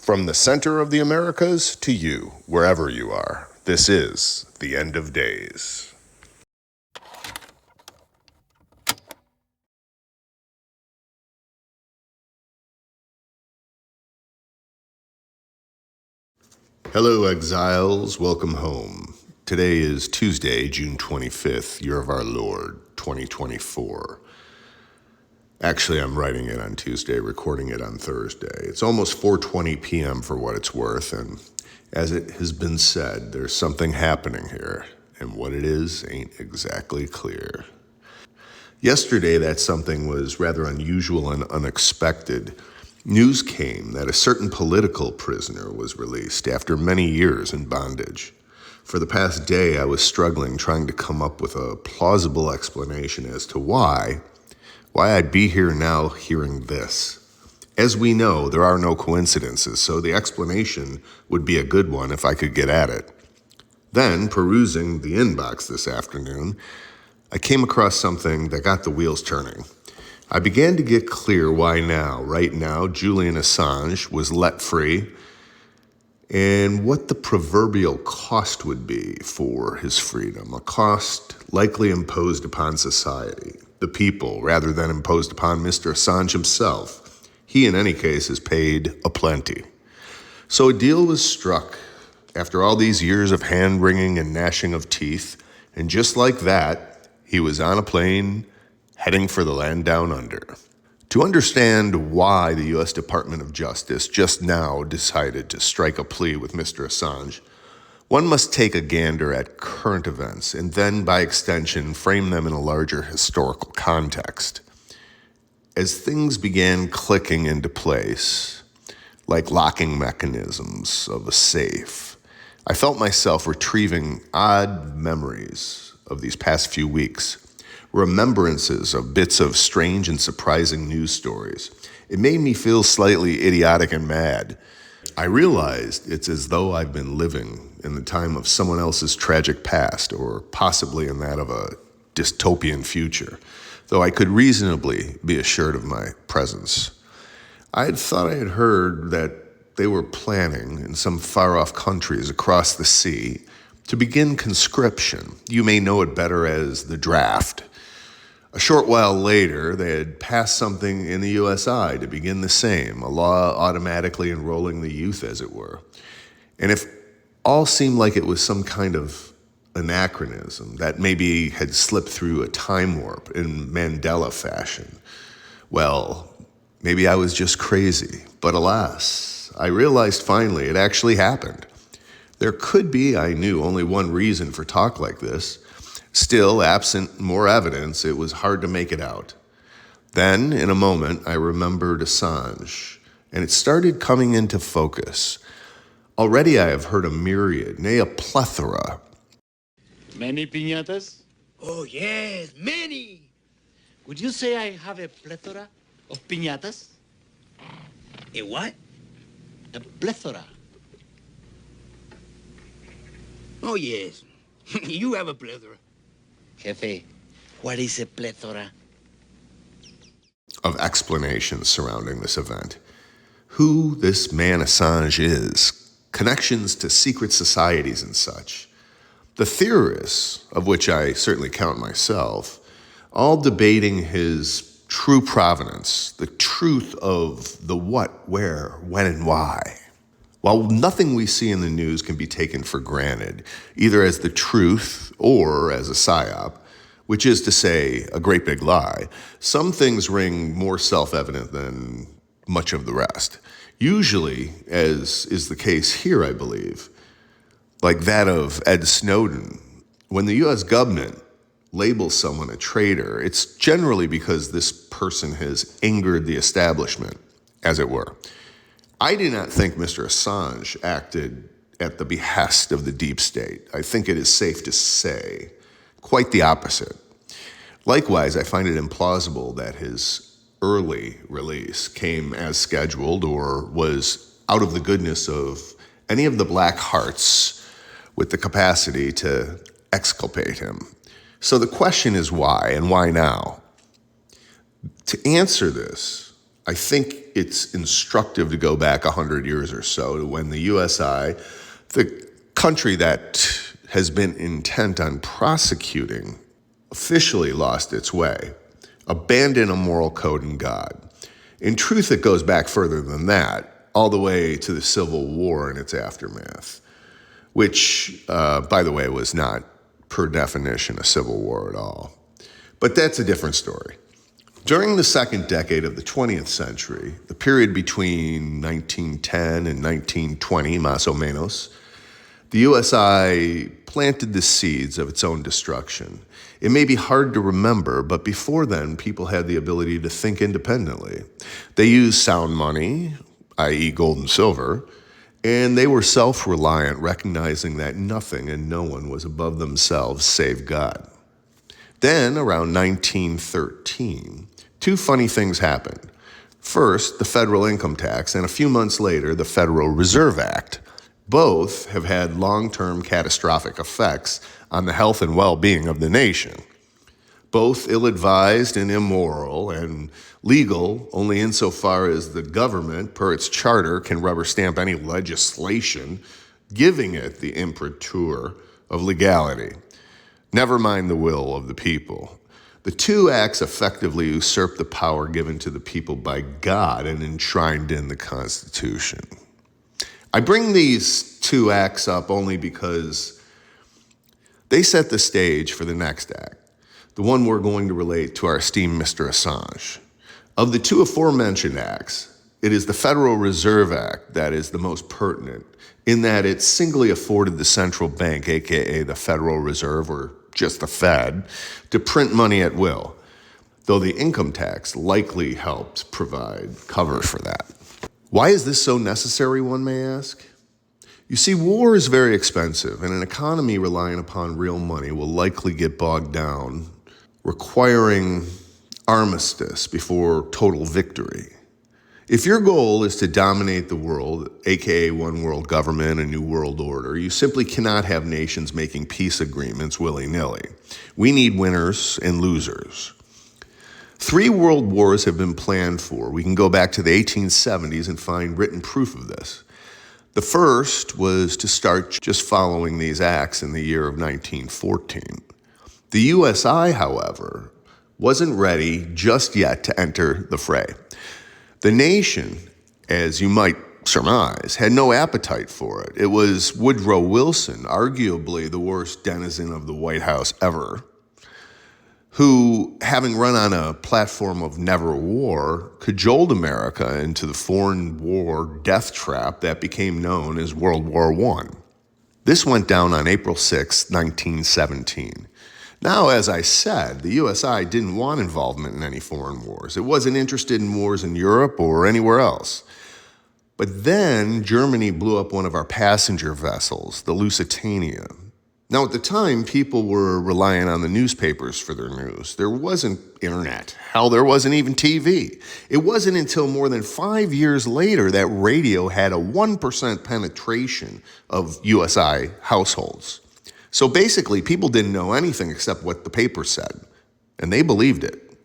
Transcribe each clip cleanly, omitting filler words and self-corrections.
From the center of the Americas to you, wherever you are, this is the end of days. Hello, exiles. Welcome home. Today is Tuesday, June 25th, year of our Lord, 2024. Actually, I'm writing it on Tuesday, recording it on Thursday. It's almost 4:20 p.m. for what it's worth, and as it has been said, there's something happening here, and what it is ain't exactly clear. Yesterday, that something was rather unusual and unexpected. News came that a certain political prisoner was released after many years in bondage. For the past day, I was struggling trying to come up with a plausible explanation as to why I'd be here now hearing this. As we know, there are no coincidences, so the explanation would be a good one if I could get at it. Then, perusing the inbox this afternoon, I came across something that got the wheels turning. I began to get clear why now, right now, Julian Assange was let free and what the proverbial cost would be for his freedom, a cost likely imposed upon society. The people, rather than imposed upon Mr. Assange himself. He, in any case, is paid aplenty. So a deal was struck after all these years of hand-wringing and gnashing of teeth, and just like that, he was on a plane heading for the land down under. To understand why the U.S. Department of Justice just now decided to strike a plea with Mr. Assange, one must take a gander at current events and then, by extension, frame them in a larger historical context. As things began clicking into place, like locking mechanisms of a safe, I felt myself retrieving odd memories of these past few weeks, remembrances of bits of strange and surprising news stories. It made me feel slightly idiotic and mad. I realized it's as though I've been living in the time of someone else's tragic past, or possibly in that of a dystopian future, though I could reasonably be assured of my presence. I had thought I had heard that they were planning in some far-off countries across the sea to begin conscription. You may know it better as the draft. A short while later, they had passed something in the USI to begin the same, a law automatically enrolling the youth, as it were. And if all seemed like it was some kind of anachronism that maybe had slipped through a time warp in Mandela fashion, well, maybe I was just crazy. But alas, I realized finally it actually happened. There could be, I knew, only one reason for talk like this. Still, absent more evidence, it was hard to make it out. Then, in a moment, I remembered Assange, and it started coming into focus. Already I have heard a myriad, nay, a plethora. Many piñatas? Oh, yes, many. Would you say I have a plethora of piñatas? A what? A plethora. Oh, yes. You have a plethora. Jefe, what is a plethora? Of explanations surrounding this event. Who this man Assange is, connections to secret societies and such. The theorists, of which I certainly count myself, all debating his true provenance, the truth of the what, where, when, and why. While nothing we see in the news can be taken for granted, either as the truth or as a psyop, which is to say, a great big lie, some things ring more self-evident than much of the rest. Usually, as is the case here, I believe, like that of Ed Snowden, when the U.S. government labels someone a traitor, it's generally because this person has angered the establishment, as it were. I do not think Mr. Assange acted at the behest of the deep state. I think it is safe to say quite the opposite. Likewise, I find it implausible that his early release came as scheduled or was out of the goodness of any of the black hearts with the capacity to exculpate him. So the question is why, and why now? To answer this, I think it's instructive to go back 100 years or so to when the USI, the country that has been intent on prosecuting, officially lost its way, abandoned a moral code in God. In truth, it goes back further than that, all the way to the Civil War and its aftermath, which, by the way, was not, per definition, a civil war at all. But that's a different story. During the second decade of the 20th century, the period between 1910 and 1920, más o menos, the USI planted the seeds of its own destruction. It may be hard to remember, but before then, people had the ability to think independently. They used sound money, i.e. gold and silver, and they were self-reliant, recognizing that nothing and no one was above themselves save God. Then, around 1913, two funny things happened. First, the federal income tax, and a few months later, the Federal Reserve Act. Both have had long-term catastrophic effects on the health and well-being of the nation. Both ill-advised and immoral, and legal only insofar as the government, per its charter, can rubber stamp any legislation, giving it the imprimatur of legality. Never mind the will of the people. The two acts effectively usurp the power given to the people by God and enshrined in the Constitution. I bring these two acts up only because they set the stage for the next act, the one we're going to relate to our esteemed Mr. Assange. Of the two aforementioned acts, it is the Federal Reserve Act that is the most pertinent, in that it singly afforded the central bank, aka the Federal Reserve, or just the Fed, to print money at will, though the income tax likely helped provide cover for that. Why is this so necessary, one may ask? You see, war is very expensive, and an economy relying upon real money will likely get bogged down, requiring armistice before total victory. If your goal is to dominate the world, aka one world government, a new world order, you simply cannot have nations making peace agreements willy-nilly. We need winners and losers. 3 world wars have been planned for. We can go back to the 1870s and find written proof of this. The first was to start just following these acts in the year of 1914. The USI, however, wasn't ready just yet to enter the fray. The nation, as you might surmise, had no appetite for it. It was Woodrow Wilson, arguably the worst denizen of the White House ever, who, having run on a platform of never war, cajoled America into the foreign war death trap that became known as World War I. This went down on April 6, 1917. Now, as I said, the USI didn't want involvement in any foreign wars. It wasn't interested in wars in Europe or anywhere else. But then Germany blew up one of our passenger vessels, the Lusitania. Now, at the time, people were relying on the newspapers for their news. There wasn't internet. Hell, there wasn't even TV. It wasn't until more than 5 years later that radio had a 1% penetration of USI households. So basically, people didn't know anything except what the paper said, and they believed it.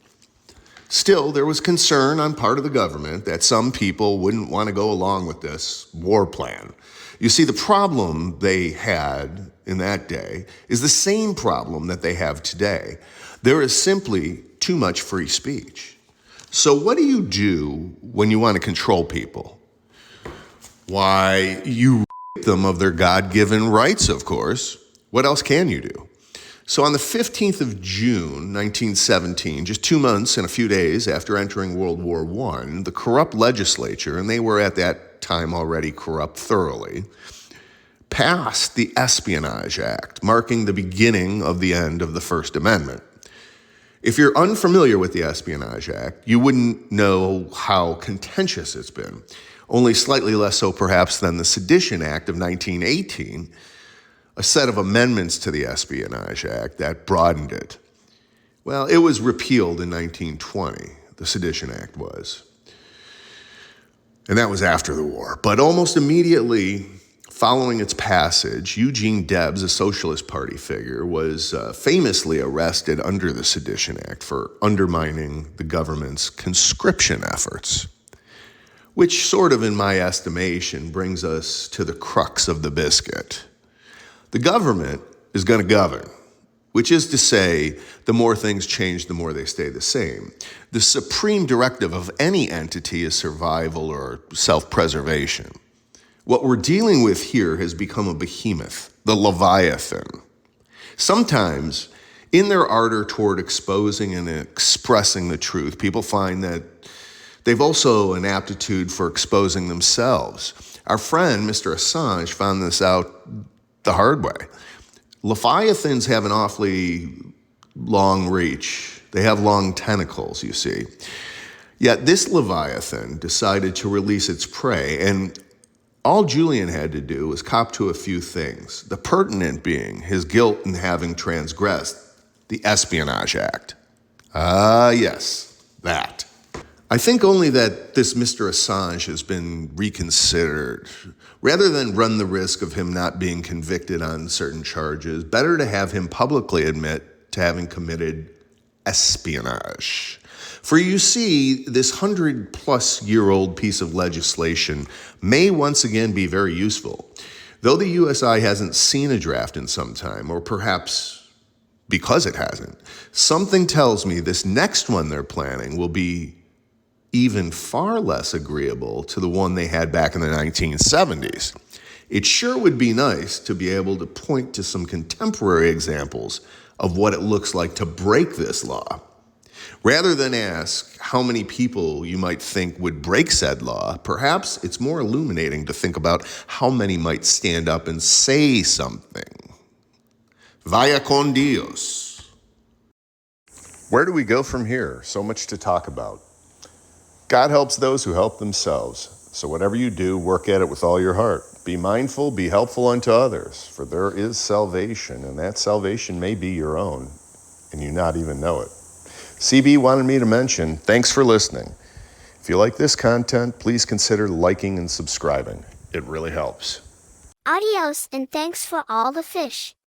Still, there was concern on part of the government that some people wouldn't want to go along with this war plan. You see, the problem they had in that day is the same problem that they have today. There is simply too much free speech. So what do you do when you want to control people? Why, you strip them of their God-given rights, of course. What else can you do? So on the 15th of June, 1917, just 2 months and a few days after entering World War I, the corrupt legislature, and they were at that time already corrupt thoroughly, passed the Espionage Act, marking the beginning of the end of the First Amendment. If you're unfamiliar with the Espionage Act, you wouldn't know how contentious it's been, only slightly less so perhaps than the Sedition Act of 1918, a set of amendments to the Espionage Act that broadened it. Well, it was repealed in 1920, the Sedition Act was. And that was after the war. But almost immediately following its passage, Eugene Debs, a Socialist Party figure, was famously arrested under the Sedition Act for undermining the government's conscription efforts. Which sort of, in my estimation, brings us to the crux of the biscuit. The government is going to govern, which is to say, the more things change, the more they stay the same. The supreme directive of any entity is survival or self-preservation. What we're dealing with here has become a behemoth, the Leviathan. Sometimes, in their ardor toward exposing and expressing the truth, people find that they've also an aptitude for exposing themselves. Our friend, Mr. Assange, found this out the hard way. Leviathans have an awfully long reach. They have long tentacles, you see. Yet this Leviathan decided to release its prey, and all Julian had to do was cop to a few things, the pertinent being his guilt in having transgressed the Espionage Act. Yes, that. I think only that this Mr. Assange has been reconsidered. Rather than run the risk of him not being convicted on certain charges, better to have him publicly admit to having committed espionage. For you see, this 100-plus-year-old piece of legislation may once again be very useful. Though the USI hasn't seen a draft in some time, or perhaps because it hasn't, something tells me this next one they're planning will be even far less agreeable to the one they had back in the 1970s. It sure would be nice to be able to point to some contemporary examples of what it looks like to break this law. Rather than ask how many people you might think would break said law, perhaps it's more illuminating to think about how many might stand up and say something. Vaya con Dios. Where do we go from here? So much to talk about. God helps those who help themselves. So whatever you do, work at it with all your heart. Be mindful, be helpful unto others, for there is salvation, and that salvation may be your own, and you not even know it. CB wanted me to mention, thanks for listening. If you like this content, please consider liking and subscribing. It really helps. Adios, and thanks for all the fish.